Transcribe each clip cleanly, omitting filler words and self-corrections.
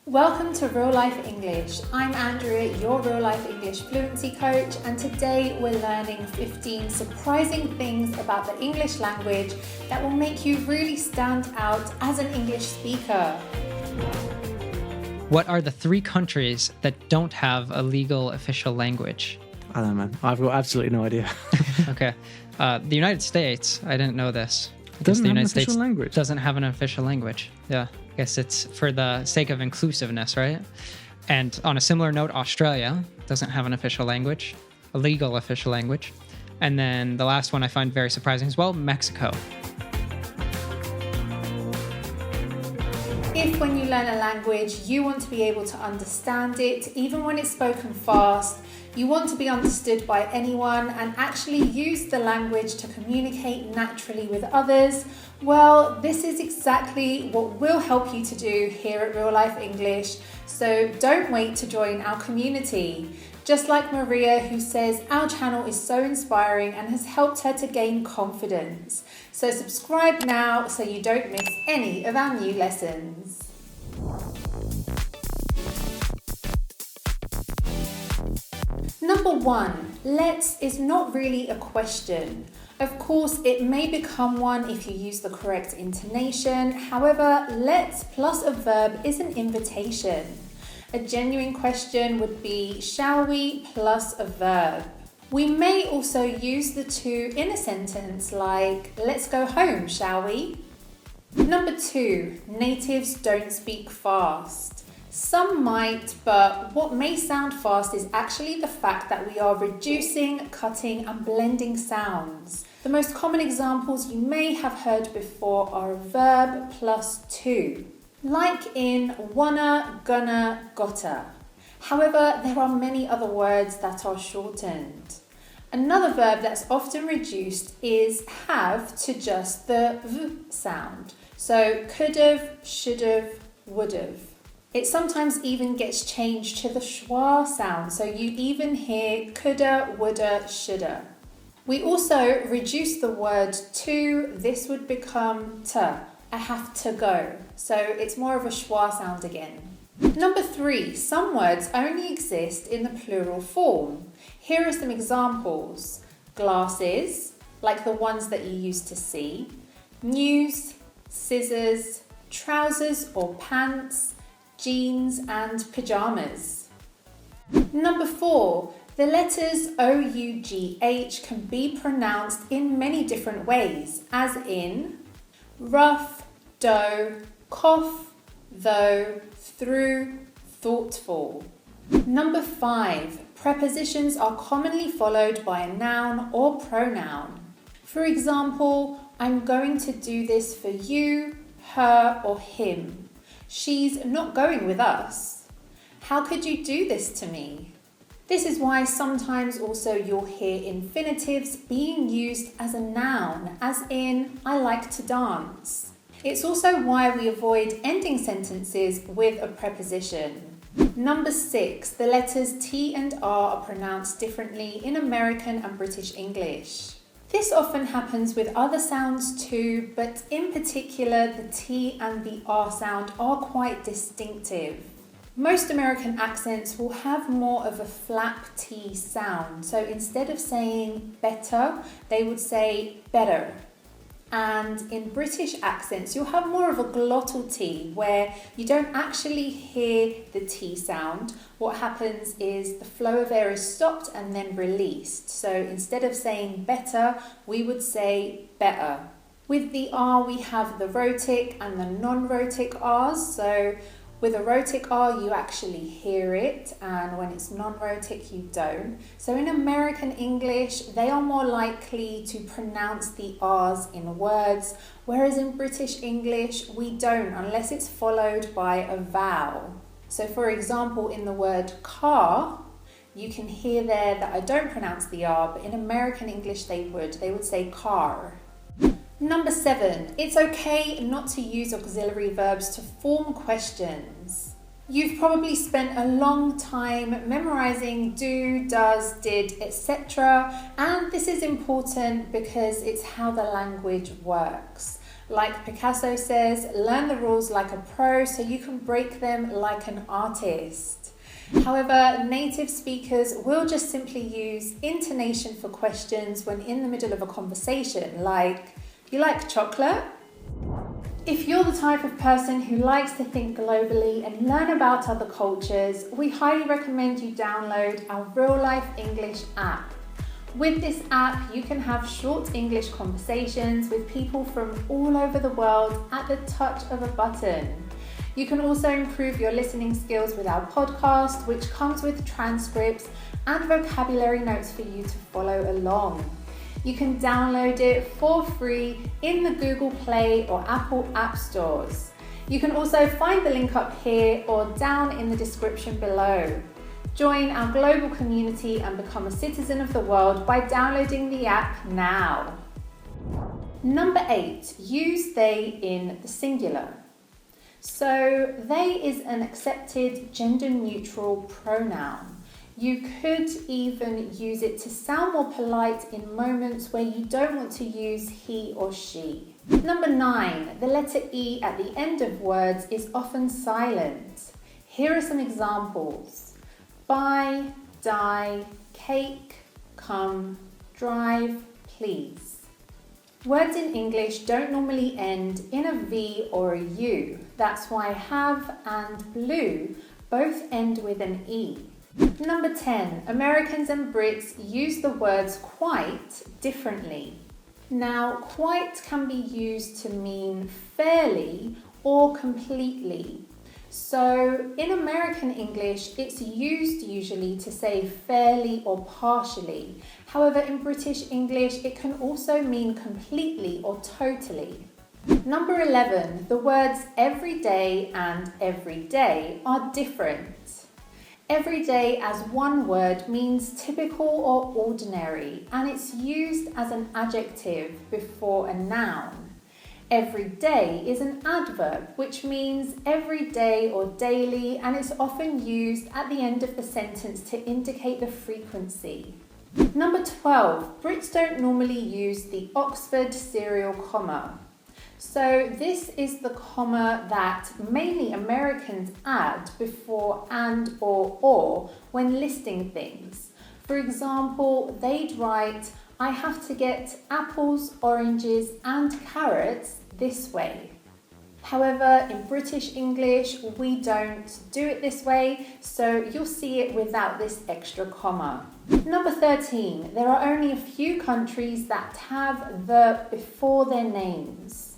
Welcome to Real Life English. I'm Andrea, your Real Life English fluency coach, and today we're learning 15 surprising things about the English language that will make you really stand out as an English speaker. What are the 3 countries that don't have a legal official language? I don't know, man. I've got absolutely no idea. Okay. The United States, I didn't know this. Doesn't the have an United official States language. doesn't have an official language. Yeah. I guess it's for the sake of inclusiveness, right? And on a similar note, Australia doesn't have an official language, a legal official language. And then the last one I find very surprising as well, Mexico. If when you learn a language, you want to be able to understand it, even when it's spoken fast, you want to be understood by anyone and actually use the language to communicate naturally with others, well, this is exactly what we'll help you to do here at Real Life English. So don't wait to join our community. Just like Maria, who says our channel is so inspiring and has helped her to gain confidence. So subscribe now so you don't miss any of our new lessons. Number 1, let's is not really a question. Of course, it may become one if you use the correct intonation. However, let's plus a verb is an invitation. A genuine question would be, shall we, plus a verb. We may also use the two in a sentence like, let's go home, shall we? Number 2, natives don't speak fast. Some might, but what may sound fast is actually the fact that we are reducing, cutting, and blending sounds. The most common examples you may have heard before are a verb plus to, like in wanna, gonna, gotta. However, there are many other words that are shortened. Another verb that's often reduced is have to just the v sound. So could've, should've, would've. It sometimes even gets changed to the schwa sound, so you even hear coulda, woulda, shoulda. We also reduce the word to, this would become to, I have to go. So it's more of a schwa sound again. Number 3, some words only exist in the plural form. Here are some examples. Glasses, like the ones that you used to see. News, scissors, trousers or pants, jeans and pajamas. Number 4, the letters O-U-G-H can be pronounced in many different ways, as in rough, dough, cough, though, through, thoughtful. Number 5, prepositions are commonly followed by a noun or pronoun. For example, I'm going to do this for you, her, or him. She's not going with us. How could you do this to me? This is why sometimes also you'll hear infinitives being used as a noun, as in, I like to dance. It's also why we avoid ending sentences with a preposition. Number 6, the letters T and R are pronounced differently in American and British English. This often happens with other sounds too, but in particular the T and the R sound are quite distinctive. Most American accents will have more of a flap T sound, so instead of saying better, they would say better. And in British accents, you'll have more of a glottal T where you don't actually hear the T sound. What happens is the flow of air is stopped and then released. So instead of saying better, we would say better. With the R, we have the rhotic and the non-rhotic R's. So with a rhotic R, you actually hear it, and when it's non-rhotic, you don't. So in American English, they are more likely to pronounce the R's in words, whereas in British English, we don't, unless it's followed by a vowel. So for example, in the word car, you can hear there that I don't pronounce the R, but in American English, they would say car. Number 7, it's okay not to use auxiliary verbs to form questions. You've probably spent a long time memorizing do, does, did, etc. And this is important because it's how the language works. Like Picasso says, learn the rules like a pro so you can break them like an artist. However, native speakers will just simply use intonation for questions when in the middle of a conversation, like, "You like chocolate?" If you're the type of person who likes to think globally and learn about other cultures, we highly recommend you download our RealLife English app. With this app, you can have short English conversations with people from all over the world at the touch of a button. You can also improve your listening skills with our podcast, which comes with transcripts and vocabulary notes for you to follow along. You can download it for free in the Google Play or Apple App Stores. You can also find the link up here or down in the description below. Join our global community and become a citizen of the world by downloading the app now. Number 8, use they in the singular. So they is an accepted gender-neutral pronoun. You could even use it to sound more polite in moments where you don't want to use he or she. Number 9, the letter E at the end of words is often silent. Here are some examples. Buy, die, cake, come, drive, please. Words in English don't normally end in a V or a U. That's why have and blue both end with an E. Number 10, Americans and Brits use the words quite differently. Now, quite can be used to mean fairly or completely. So in American English, it's used usually to say fairly or partially. However, in British English, it can also mean completely or totally. Number 11, the words everyday and everyday are different. Everyday as one word means typical or ordinary, and it's used as an adjective before a noun. Every day is an adverb, which means every day or daily, and it's often used at the end of the sentence to indicate the frequency. Number 12, Brits don't normally use the Oxford serial comma. So this is the comma that mainly Americans add before and or when listing things. For example, they'd write, "I have to get apples, oranges and carrots this way." However, in British English, we don't do it this way, so you'll see it without this extra comma. Number 13, there are only a few countries that have the before their names.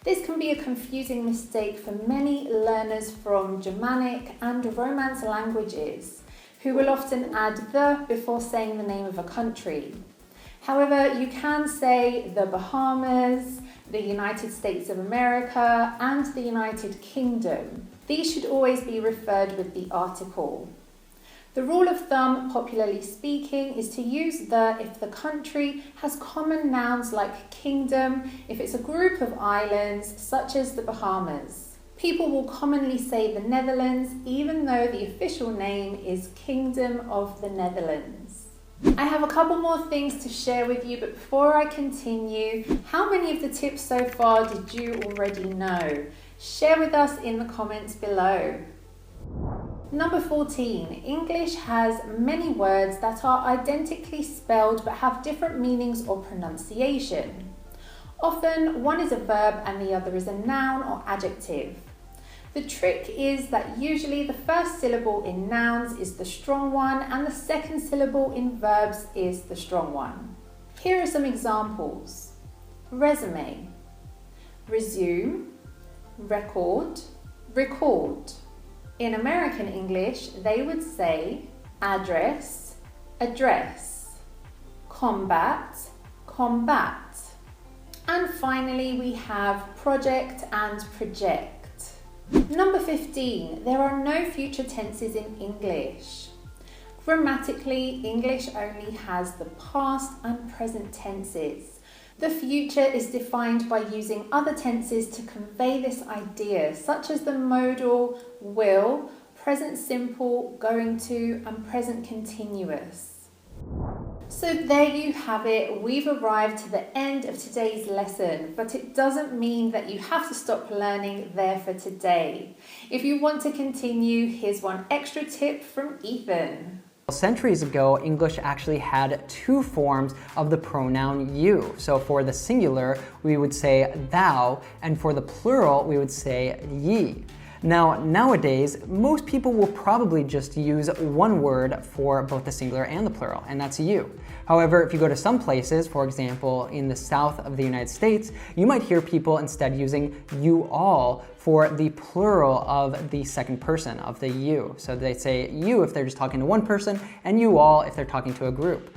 This can be a confusing mistake for many learners from Germanic and Romance languages, who will often add the before saying the name of a country. However, you can say the Bahamas, the United States of America, and the United Kingdom. These should always be referred with the article. The rule of thumb, popularly speaking, is to use the if the country has common nouns like kingdom, if it's a group of islands such as the Bahamas. People will commonly say the Netherlands even though the official name is Kingdom of the Netherlands. I have a couple more things to share with you, but before I continue, how many of the tips so far did you already know? Share with us in the comments below. Number 14, English has many words that are identically spelled but have different meanings or pronunciation. Often one is a verb and the other is a noun or adjective. The trick is that usually the first syllable in nouns is the strong one and the second syllable in verbs is the strong one. Here are some examples. Resume, resume, record, record. In American English, they would say address, address, combat, combat. And finally, we have project and project. Number 15, there are no future tenses in English. Grammatically, English only has the past and present tenses. The future is defined by using other tenses to convey this idea, such as the modal will, present simple, going to, and present continuous. So there you have it. We've arrived to the end of today's lesson, but it doesn't mean that you have to stop learning there for today. If you want to continue, here's one extra tip from Ethan. Centuries ago, English actually had two forms of the pronoun you. So for the singular, we would say thou, and for the plural, we would say ye. Now, nowadays, most people will probably just use one word for both the singular and the plural, and that's you. However, if you go to some places, for example, in the south of the United States, you might hear people instead using you all for the plural of the second person of the you. So they say you if they're just talking to one person, and you all if they're talking to a group.